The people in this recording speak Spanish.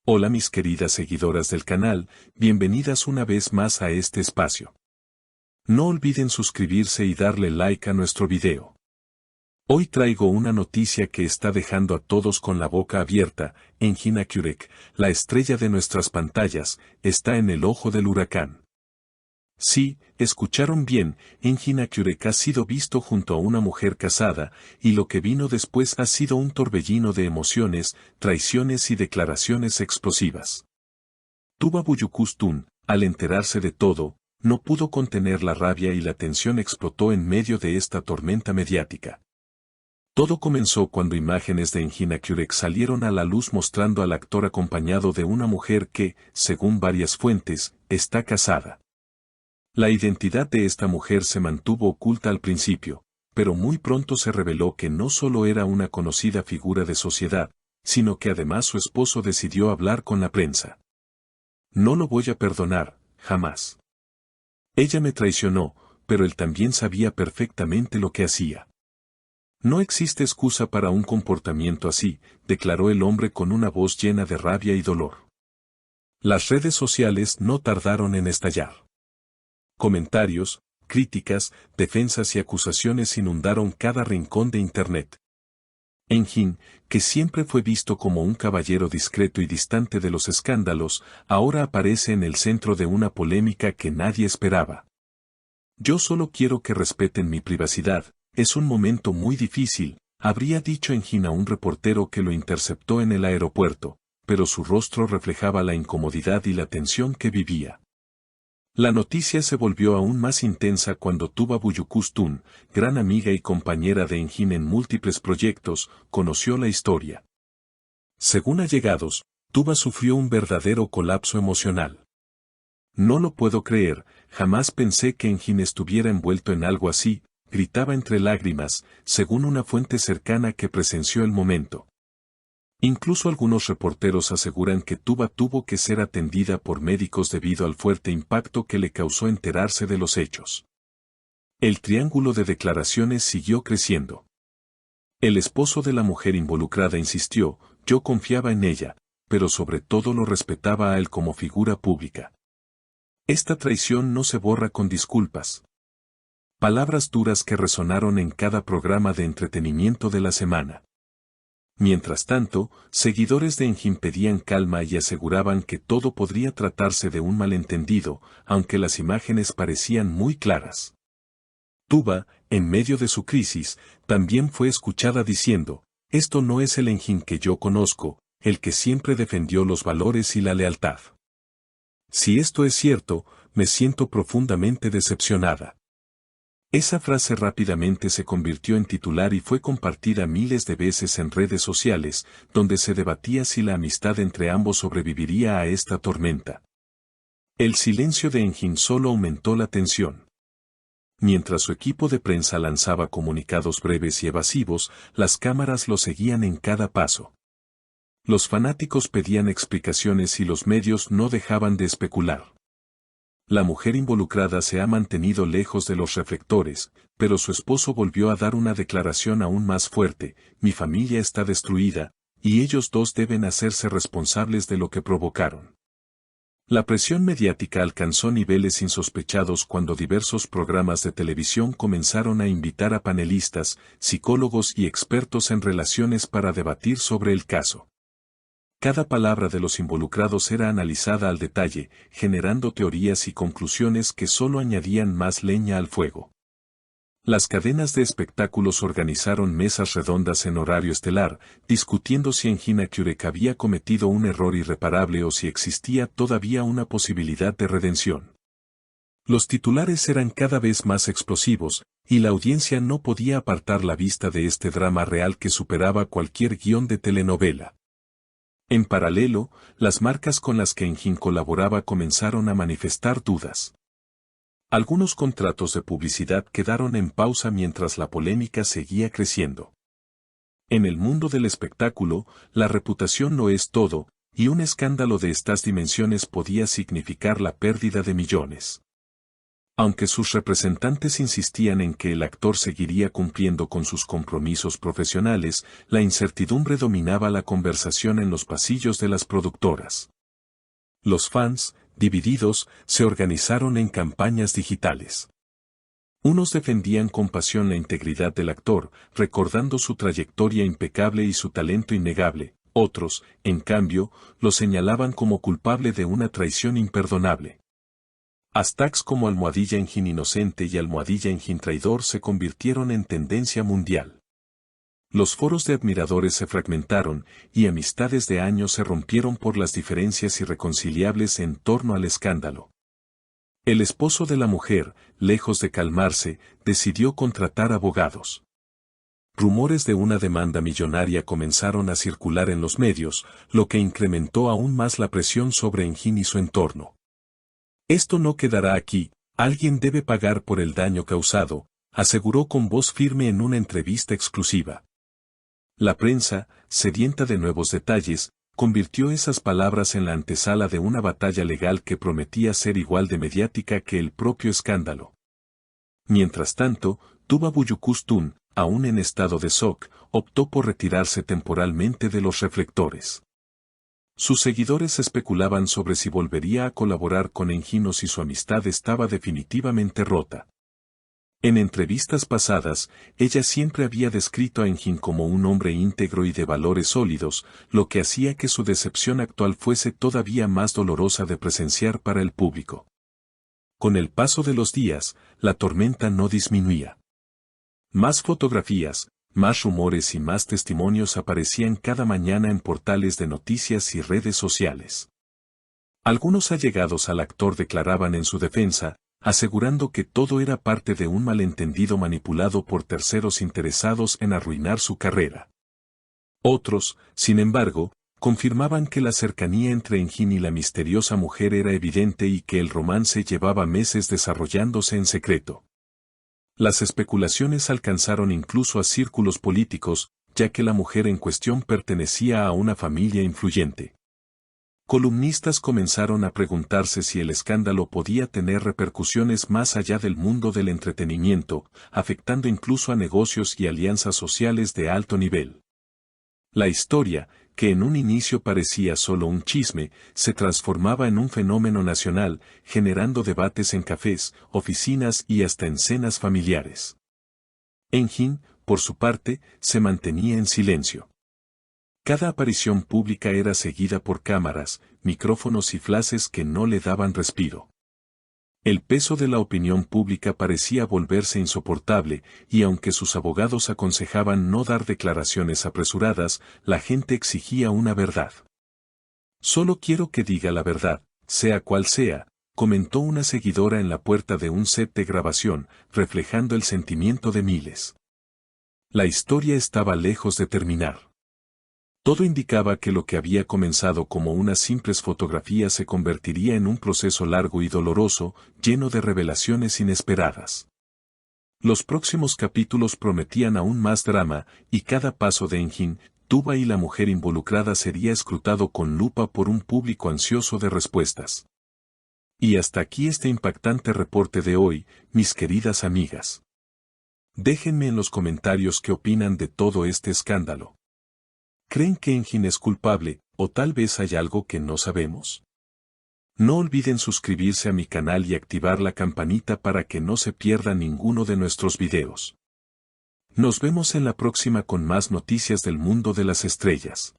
Hola mis queridas seguidoras del canal, bienvenidas una vez más a este espacio. No olviden suscribirse y darle like a nuestro video. Hoy traigo una noticia que está dejando a todos con la boca abierta. Engin Akyurek, la estrella de nuestras pantallas, está en el ojo del huracán. Sí, escucharon bien, Engin Akyurek ha sido visto junto a una mujer casada, y lo que vino después ha sido un torbellino de emociones, traiciones y declaraciones explosivas. Tuba Büyüküstün, al enterarse de todo, no pudo contener la rabia y la tensión explotó en medio de esta tormenta mediática. Todo comenzó cuando imágenes de Engin Akyurek salieron a la luz mostrando al actor acompañado de una mujer que, según varias fuentes, está casada. La identidad de esta mujer se mantuvo oculta al principio, pero muy pronto se reveló que no solo era una conocida figura de sociedad, sino que además su esposo decidió hablar con la prensa. No lo voy a perdonar, jamás. Ella me traicionó, pero él también sabía perfectamente lo que hacía. No existe excusa para un comportamiento así, declaró el hombre con una voz llena de rabia y dolor. Las redes sociales no tardaron en estallar. Comentarios, críticas, defensas y acusaciones inundaron cada rincón de Internet. Engin, que siempre fue visto como un caballero discreto y distante de los escándalos, ahora aparece en el centro de una polémica que nadie esperaba. Yo solo quiero que respeten mi privacidad, es un momento muy difícil, habría dicho Engin a un reportero que lo interceptó en el aeropuerto, pero su rostro reflejaba la incomodidad y la tensión que vivía. La noticia se volvió aún más intensa cuando Tuba Büyüküstün, gran amiga y compañera de Engin en múltiples proyectos, conoció la historia. Según allegados, Tuba sufrió un verdadero colapso emocional. No lo puedo creer, jamás pensé que Engin estuviera envuelto en algo así, gritaba entre lágrimas, según una fuente cercana que presenció el momento. Incluso algunos reporteros aseguran que Tuba tuvo que ser atendida por médicos debido al fuerte impacto que le causó enterarse de los hechos. El triángulo de declaraciones siguió creciendo. El esposo de la mujer involucrada insistió, yo confiaba en ella, pero sobre todo lo respetaba a él como figura pública. Esta traición no se borra con disculpas. Palabras duras que resonaron en cada programa de entretenimiento de la semana. Mientras tanto, seguidores de Engin pedían calma y aseguraban que todo podría tratarse de un malentendido, aunque las imágenes parecían muy claras. Tuba, en medio de su crisis, también fue escuchada diciendo, esto no es el Engin que yo conozco, el que siempre defendió los valores y la lealtad. Si esto es cierto, me siento profundamente decepcionada. Esa frase rápidamente se convirtió en titular y fue compartida miles de veces en redes sociales, donde se debatía si la amistad entre ambos sobreviviría a esta tormenta. El silencio de Engin solo aumentó la tensión. Mientras su equipo de prensa lanzaba comunicados breves y evasivos, las cámaras lo seguían en cada paso. Los fanáticos pedían explicaciones y los medios no dejaban de especular. La mujer involucrada se ha mantenido lejos de los reflectores, pero su esposo volvió a dar una declaración aún más fuerte, mi familia está destruida, y ellos dos deben hacerse responsables de lo que provocaron. La presión mediática alcanzó niveles insospechados cuando diversos programas de televisión comenzaron a invitar a panelistas, psicólogos y expertos en relaciones para debatir sobre el caso. Cada palabra de los involucrados era analizada al detalle, generando teorías y conclusiones que solo añadían más leña al fuego. Las cadenas de espectáculos organizaron mesas redondas en horario estelar, discutiendo si Engin Akyurek había cometido un error irreparable o si existía todavía una posibilidad de redención. Los titulares eran cada vez más explosivos, y la audiencia no podía apartar la vista de este drama real que superaba cualquier guión de telenovela. En paralelo, las marcas con las que Engin colaboraba comenzaron a manifestar dudas. Algunos contratos de publicidad quedaron en pausa mientras la polémica seguía creciendo. En el mundo del espectáculo, la reputación no es todo, y un escándalo de estas dimensiones podía significar la pérdida de millones. Aunque sus representantes insistían en que el actor seguiría cumpliendo con sus compromisos profesionales, la incertidumbre dominaba la conversación en los pasillos de las productoras. Los fans, divididos, se organizaron en campañas digitales. Unos defendían con pasión la integridad del actor, recordando su trayectoria impecable y su talento innegable. Otros, en cambio, lo señalaban como culpable de una traición imperdonable. Hashtags como #Engin inocente y #Engin traidor se convirtieron en tendencia mundial. Los foros de admiradores se fragmentaron y amistades de años se rompieron por las diferencias irreconciliables en torno al escándalo. El esposo de la mujer, lejos de calmarse, decidió contratar abogados. Rumores de una demanda millonaria comenzaron a circular en los medios, lo que incrementó aún más la presión sobre Engin y su entorno. Esto no quedará aquí, alguien debe pagar por el daño causado, aseguró con voz firme en una entrevista exclusiva. La prensa, sedienta de nuevos detalles, convirtió esas palabras en la antesala de una batalla legal que prometía ser igual de mediática que el propio escándalo. Mientras tanto, Tuba Büyüküstün, aún en estado de shock, optó por retirarse temporalmente de los reflectores. Sus seguidores especulaban sobre si volvería a colaborar con Engin o si su amistad estaba definitivamente rota. En entrevistas pasadas, ella siempre había descrito a Engin como un hombre íntegro y de valores sólidos, lo que hacía que su decepción actual fuese todavía más dolorosa de presenciar para el público. Con el paso de los días, la tormenta no disminuía. Más fotografías, más rumores y más testimonios aparecían cada mañana en portales de noticias y redes sociales. Algunos allegados al actor declaraban en su defensa, asegurando que todo era parte de un malentendido manipulado por terceros interesados en arruinar su carrera. Otros, sin embargo, confirmaban que la cercanía entre Engin y la misteriosa mujer era evidente y que el romance llevaba meses desarrollándose en secreto. Las especulaciones alcanzaron incluso a círculos políticos, ya que la mujer en cuestión pertenecía a una familia influyente. Columnistas comenzaron a preguntarse si el escándalo podía tener repercusiones más allá del mundo del entretenimiento, afectando incluso a negocios y alianzas sociales de alto nivel. La historia, que en un inicio parecía solo un chisme, se transformaba en un fenómeno nacional, generando debates en cafés, oficinas y hasta en cenas familiares. Engin, por su parte, se mantenía en silencio. Cada aparición pública era seguida por cámaras, micrófonos y flashes que no le daban respiro. El peso de la opinión pública parecía volverse insoportable, y aunque sus abogados aconsejaban no dar declaraciones apresuradas, la gente exigía una verdad. Solo quiero que diga la verdad, sea cual sea, comentó una seguidora en la puerta de un set de grabación, reflejando el sentimiento de miles. La historia estaba lejos de terminar. Todo indicaba que lo que había comenzado como unas simples fotografías se convertiría en un proceso largo y doloroso, lleno de revelaciones inesperadas. Los próximos capítulos prometían aún más drama, y cada paso de Engin, Tuba y la mujer involucrada sería escrutado con lupa por un público ansioso de respuestas. Y hasta aquí este impactante reporte de hoy, mis queridas amigas. Déjenme en los comentarios qué opinan de todo este escándalo. ¿Creen que Engin es culpable, o tal vez hay algo que no sabemos? No olviden suscribirse a mi canal y activar la campanita para que no se pierda ninguno de nuestros videos. Nos vemos en la próxima con más noticias del mundo de las estrellas.